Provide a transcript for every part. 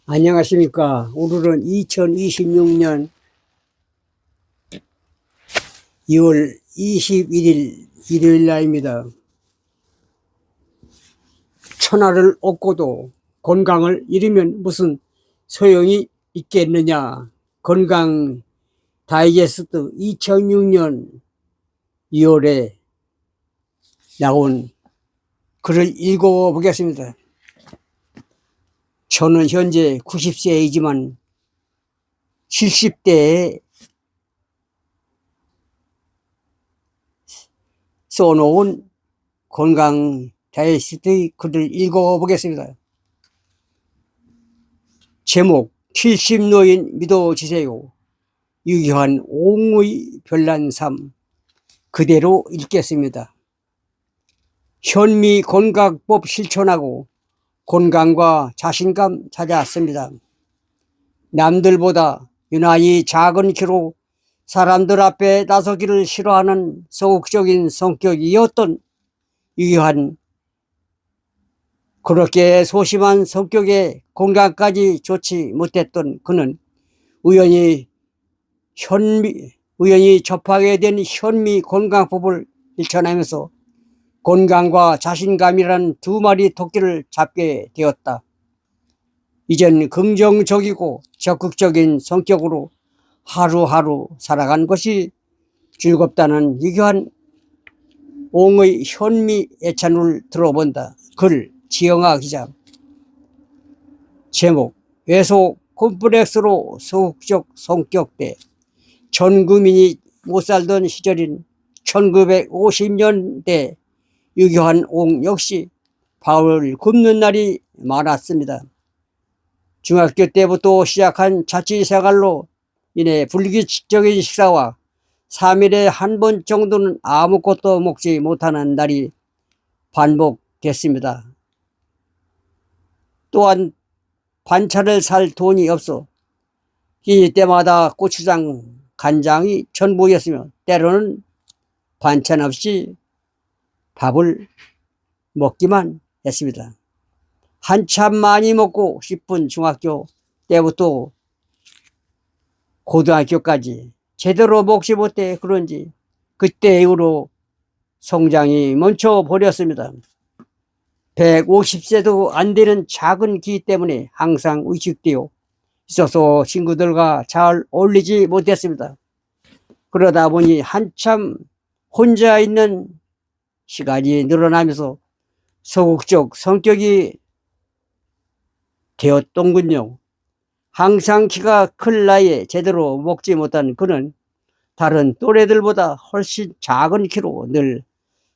안녕하십니까. 오늘은 2026년 2월 21일 일요일 날입니다. 천하를 얻고도 건강을 잃으면 무슨 소용이 있겠느냐. 건강 다이제스트 2006년 2월에 나온 글을 읽어보겠습니다. 저는 현재 90세이지만 70대에 써놓은 건강 다이어트의 글을 읽어보겠습니다. 제목 70노인 믿어지세요. 유기한 옹의 별난 삶. 그대로 읽겠습니다. 현미 건강법 실천하고 건강과 자신감 찾아왔습니다. 남들보다 유난히 작은 키로 사람들 앞에 나서기를 싫어하는 소극적인 성격이었던 유기한, 그렇게 소심한 성격에 건강까지 좋지 못했던 그는 우연히 접하게 된 현미 건강법을 실천하면서 건강과 자신감이라는 두 마리 토끼를 잡게 되었다. 이젠 긍정적이고 적극적인 성격으로 하루하루 살아간 것이 즐겁다는 유교한 옹의 현미 애찬을 들어본다. 글 지영아 기자. 제목 외소 콤플렉스로 소극적 성격 때 전 국민이 못 살던 시절인 1950년대 유교한 옹 역시 밥을 굶는 날이 많았습니다. 중학교 때부터 시작한 자취생활로 인해 불규칙적인 식사와 3일에 한 번 정도는 아무것도 먹지 못하는 날이 반복됐습니다. 또한 반찬을 살 돈이 없어 이때마다 고추장, 간장이 전부였으며 때로는 반찬 없이 밥을 먹기만 했습니다. 한참 많이 먹고 싶은 중학교 때부터 고등학교까지 제대로 먹지 못해 그런지 그때 이후로 성장이 멈춰버렸습니다. 150세도 안 되는 작은 키 때문에 항상 의식되어 있어서 친구들과 잘 어울리지 못했습니다. 그러다 보니 한참 혼자 있는 시간이 늘어나면서 소극적 성격이 되었던군요. 항상 키가 클 나이에 제대로 먹지 못한 그는 다른 또래들보다 훨씬 작은 키로 늘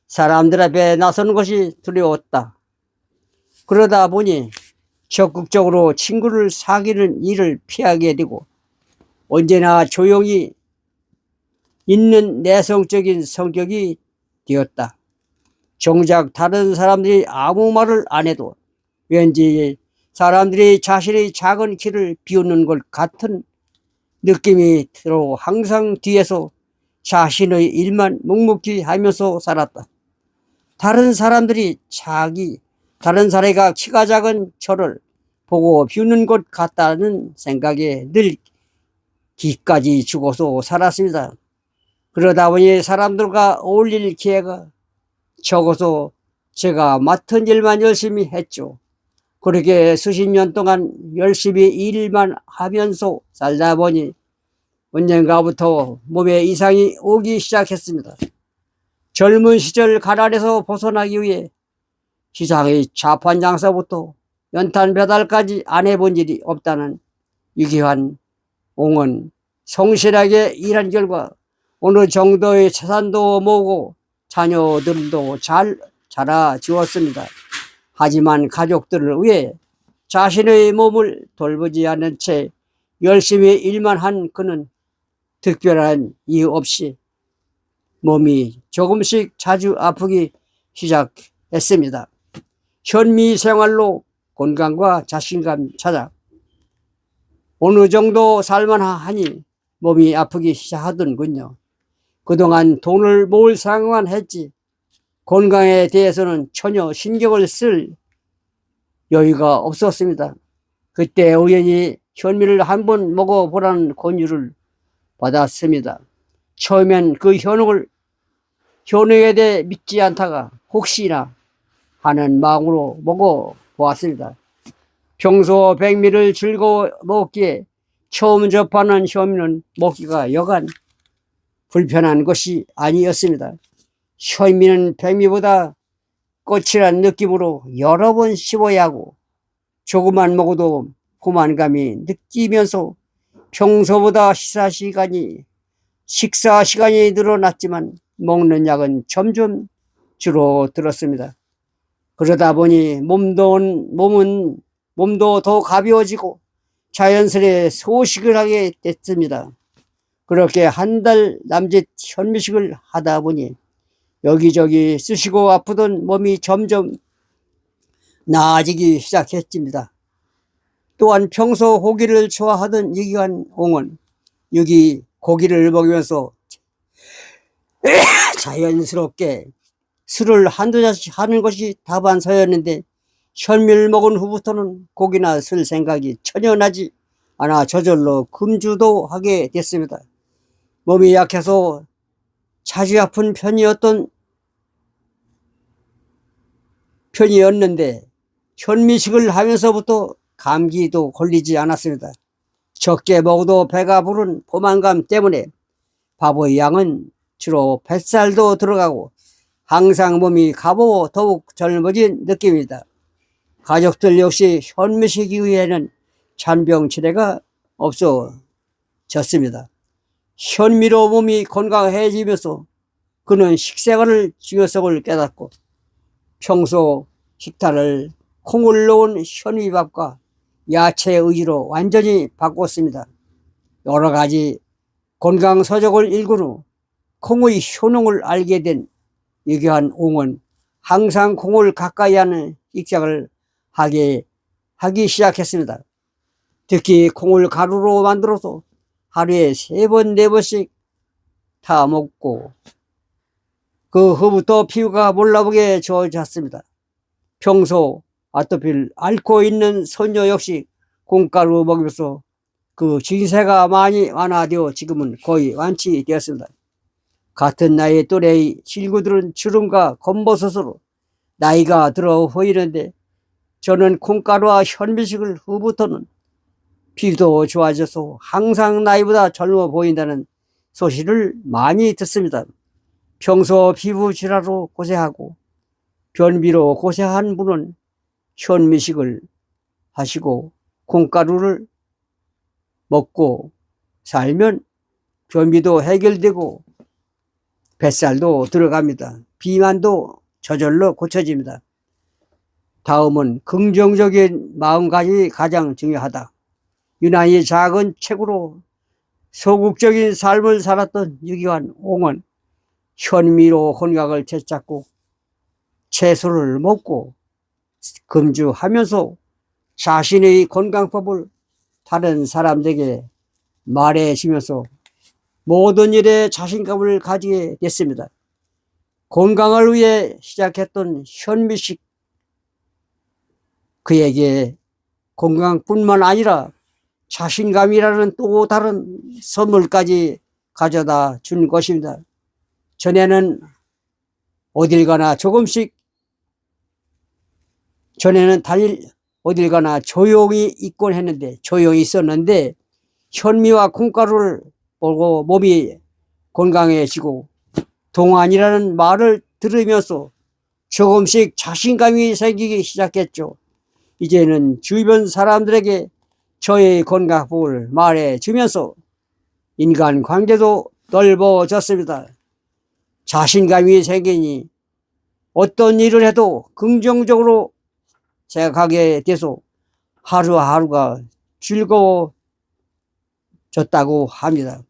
사람들 앞에 나서는 것이 두려웠다. 그러다 보니 적극적으로 친구를 사귀는 일을 피하게 되고 언제나 조용히 있는 내성적인 성격이 되었다. 정작 다른 사람들이 아무 말을 안 해도 왠지 사람들이 자신의 작은 키를 비웃는 것 같은 느낌이 들어 항상 뒤에서 자신의 일만 묵묵히 하면서 살았다. 다른 사람이가 키가 작은 저를 보고 비웃는 것 같다는 생각에 늘 기까지 죽어서 살았습니다. 그러다 보니 사람들과 어울릴 기회가 적어서 제가 맡은 일만 열심히 했죠. 그렇게 수십 년 동안 열심히 일만 하면서 살다 보니 언젠가부터 몸에 이상이 오기 시작했습니다. 젊은 시절 가난에서 벗어나기 위해 시장의 자판 장사부터 연탄 배달까지 안 해본 일이 없다는 유기한 옹은 성실하게 일한 결과 어느 정도의 재산도 모으고 자녀들도 잘 자라주었습니다. 하지만 가족들을 위해 자신의 몸을 돌보지 않은 채 열심히 일만 한 그는 특별한 이유 없이 몸이 조금씩 자주 아프기 시작했습니다. 현미 생활로 건강과 자신감 찾아 어느 정도 살만하니 몸이 아프기 시작하던군요. 그동안 돈을 모을 생각만 했지 건강에 대해서는 전혀 신경을 쓸 여유가 없었습니다. 그때 우연히 현미를 한번 먹어보라는 권유를 받았습니다. 처음엔 그 효능에 대해 믿지 않다가 혹시나 하는 마음으로 먹어보았습니다. 평소 백미를 즐거워 먹기에 처음 접하는 현미는 먹기가 여간 불편한 것이 아니었습니다. 현미는 백미보다 꽃이란 느낌으로 여러 번 씹어야 하고 조금만 먹어도 포만감이 느끼면서 평소보다 식사 시간이 늘어났지만 먹는 양은 점점 줄어들었습니다. 그러다 보니 몸도 더 가벼워지고 자연스레 소식을 하게 됐습니다. 그렇게 한 달 남짓 현미식을 하다 보니 여기저기 쑤시고 아프던 몸이 점점 나아지기 시작했습니다. 또한 평소 고기를 좋아하던 유기한 옹은 여기 고기를 먹으면서 자연스럽게 술을 한두 잔씩 하는 것이 다반사였는데 현미를 먹은 후부터는 고기나 술 생각이 전혀 나지 않아 저절로 금주도 하게 됐습니다. 몸이 약해서 자주 아픈 편이었는데 현미식을 하면서부터 감기도 걸리지 않았습니다. 적게 먹어도 배가 부른 포만감 때문에 밥의 양은 주로 뱃살도 들어가고 항상 몸이 가벼워 더욱 젊어진 느낌입니다. 가족들 역시 현미식 이후에는 잔병 치레가 없어졌습니다. 현미로 몸이 건강해지면서 그는 식생활을 중요성을 깨닫고 평소 식단을 콩을 넣은 현미밥과 야채 의지로 완전히 바꿨습니다. 여러 가지 건강 서적을 읽은 후 콩의 효능을 알게 된 유기한 옹은 항상 콩을 가까이 하는 식생활을 하기 시작했습니다. 특히 콩을 가루로 만들어서 하루에 3번, 4번씩 타 먹고 그 후부터 피부가 몰라보게 좋아졌습니다. 평소 아토피를 앓고 있는 소녀 역시 콩가루 먹으면서 그 증세가 많이 완화되어 지금은 거의 완치되었습니다. 같은 나이의 또래의 친구들은 주름과 검버섯으로 나이가 들어 보이는데 저는 콩가루와 현미식을 후부터는 피부도 좋아져서 항상 나이보다 젊어 보인다는 소식을 많이 듣습니다. 평소 피부 질환으로 고생하고 변비로 고생한 분은 현미식을 하시고 콩가루를 먹고 살면 변비도 해결되고 뱃살도 들어갑니다. 비만도 저절로 고쳐집니다. 다음은 긍정적인 마음가짐이 가장 중요하다. 유난히 작은 책으로 소극적인 삶을 살았던 유기한 옹은 현미로 건강을 되찾고 채소를 먹고 금주하면서 자신의 건강법을 다른 사람들에게 말해주면서 모든 일에 자신감을 가지게 됐습니다. 건강을 위해 시작했던 현미식, 그에게 건강뿐만 아니라 자신감이라는 또 다른 선물까지 가져다 준 것입니다. 전에는 어딜 가나 어딜 가나 조용히 있었는데 현미와 콩가루를 먹고 몸이 건강해지고 동안이라는 말을 들으면서 조금씩 자신감이 생기기 시작했죠. 이제는 주변 사람들에게 저의 건강법을 말해주면서 인간관계도 넓어졌습니다. 자신감이 생기니 어떤 일을 해도 긍정적으로 생각하게 돼서 하루하루가 즐거워졌다고 합니다.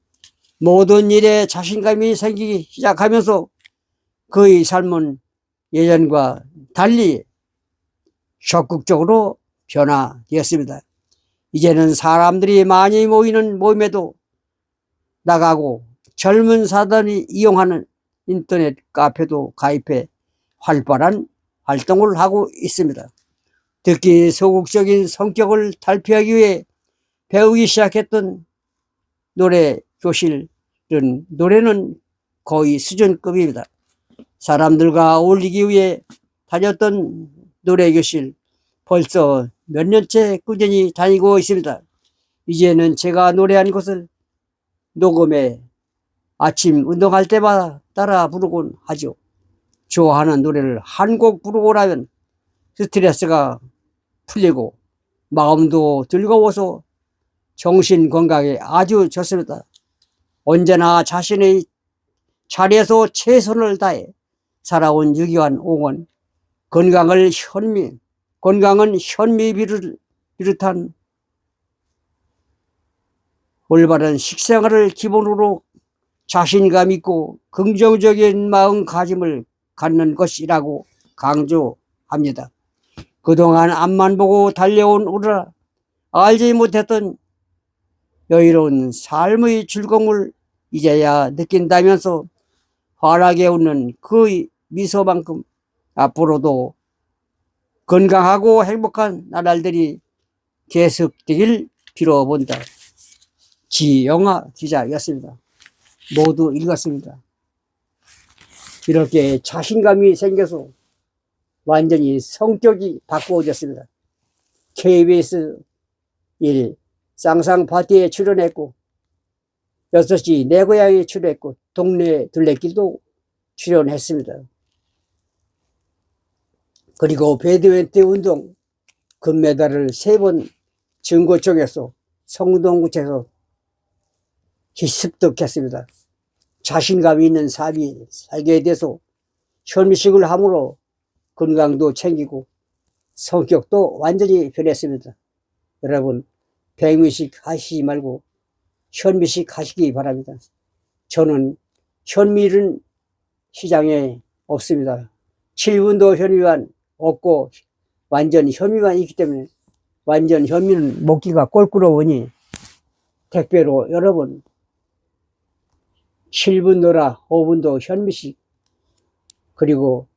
모든 일에 자신감이 생기기 시작하면서 그의 삶은 예전과 달리 적극적으로 변화되었습니다. 이제는 사람들이 많이 모이는 모임에도 나가고 젊은 사람이 이용하는 인터넷 카페도 가입해 활발한 활동을 하고 있습니다. 특히 소극적인 성격을 탈피하기 위해 배우기 시작했던 노래 교실은 노래는 거의 수준급입니다. 사람들과 어울리기 위해 다녔던 노래 교실 벌써 몇 년째 꾸준히 다니고 있습니다. 이제는 제가 노래한 것을 녹음해 아침 운동할 때마다 따라 부르곤 하죠. 좋아하는 노래를 한 곡 부르고 나면 스트레스가 풀리고 마음도 즐거워서 정신 건강에 아주 좋습니다. 언제나 자신의 자리에서 최선을 다해 살아온 유기한 옹원, 건강은 현미비를 비롯한 올바른 식생활을 기본으로 자신감 있고 긍정적인 마음가짐을 갖는 것이라고 강조합니다. 그동안 앞만 보고 달려온 우리라 알지 못했던 여유로운 삶의 즐거움을 이제야 느낀다면서 환하게 웃는 그 미소만큼 앞으로도 건강하고 행복한 나날들이 계속되길 빌어본다. 지영아 기자였습니다. 모두 읽었습니다. 이렇게 자신감이 생겨서 완전히 성격이 바꾸어졌습니다. KBS 1 쌍쌍 파티에 출연했고 6시 내 고향에 출연했고 동네 둘레길도 출연했습니다. 그리고 배드민턴 운동 금메달을 3번 증거총에서 성동구청에서 습득했습니다. 자신감 있는 삶이 살게 돼서 현미식을 함으로 건강도 챙기고 성격도 완전히 변했습니다. 여러분 백미식 하시지 말고 현미식 하시기 바랍니다. 저는 현미는 시장에 없습니다. 7분도 현미만 없고 완전 현미만 있기 때문에 완전 현미는 먹기가 꼴끄러우니 택배로 여러분 7분도라 5분도 현미식 그리고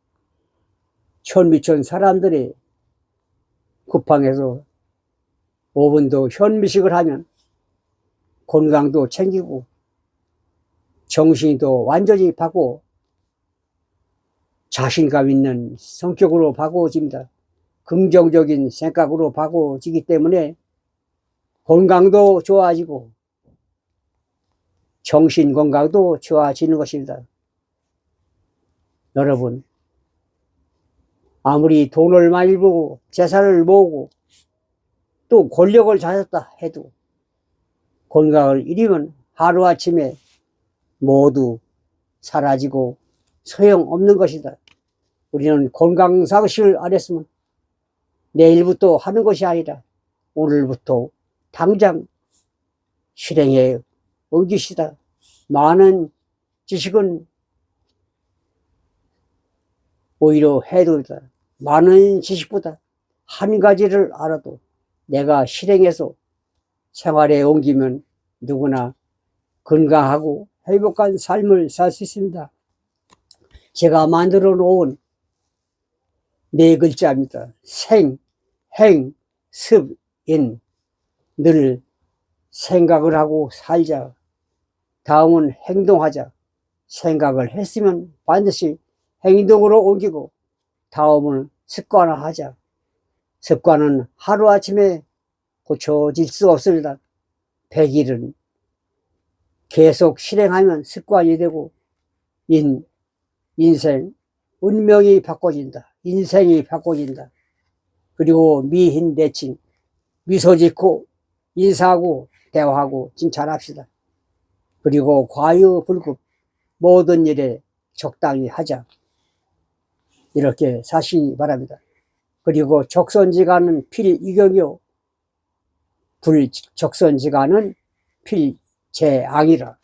현미촌 사람들이 쿠팡에서 5분도 현미식을 하면 건강도 챙기고 정신도 완전히 바꿔 자신감 있는 성격으로 바꿔집니다. 긍정적인 생각으로 바꿔지기 때문에 건강도 좋아지고 정신 건강도 좋아지는 것입니다. 여러분 아무리 돈을 많이 벌고 재산을 모으고 또 권력을 가졌다 해도 건강을 잃으면 하루아침에 모두 사라지고 소용없는 것이다. 우리는 건강상식을 안 했으면 내일부터 하는 것이 아니라 오늘부터 당장 실행에 옮기시다. 많은 지식은 오히려 해도다. 많은 지식보다 한 가지를 알아도 내가 실행해서 생활에 옮기면 누구나 건강하고 행복한 삶을 살 수 있습니다. 제가 만들어 놓은 4글자입니다. 생, 행, 습, 인. 늘 생각을 하고 살자. 다음은 행동하자. 생각을 했으면 반드시 행동으로 옮기고 다음은 습관화하자. 습관은 하루아침에 고쳐질 수 없습니다. 100일은 계속 실행하면 습관이 되고 인생, 운명이 바꿔진다. 인생이 바꿔진다. 그리고 미인 대칭, 미소 짓고 인사하고 대화하고 칭찬합시다. 그리고 과유불급 모든 일에 적당히 하자. 이렇게 사시기 바랍니다. 그리고 적선지간은 필이경이요 불적선지간은 필재앙이라.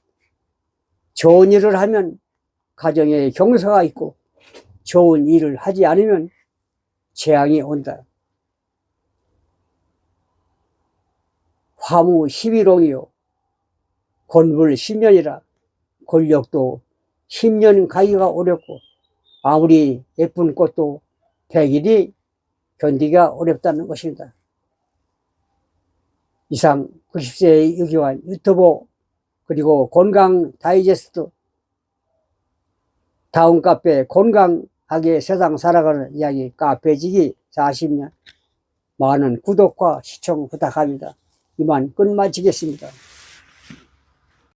좋은 일을 하면 가정에 경사가 있고 좋은 일을 하지 않으면 재앙이 온다. 화무 11홍이요 권불 10년이라. 권력도 10년 가기가 어렵고 아무리 예쁜 꽃도 100일이 견디기가 어렵다는 것입니다. 이상 90세의 유기환 유튜브 그리고 건강 다이제스트 다음 카페 건강하게 세상 살아가는 이야기 카페지기 40년 많은 구독과 시청 부탁합니다. 이만 끝마치겠습니다.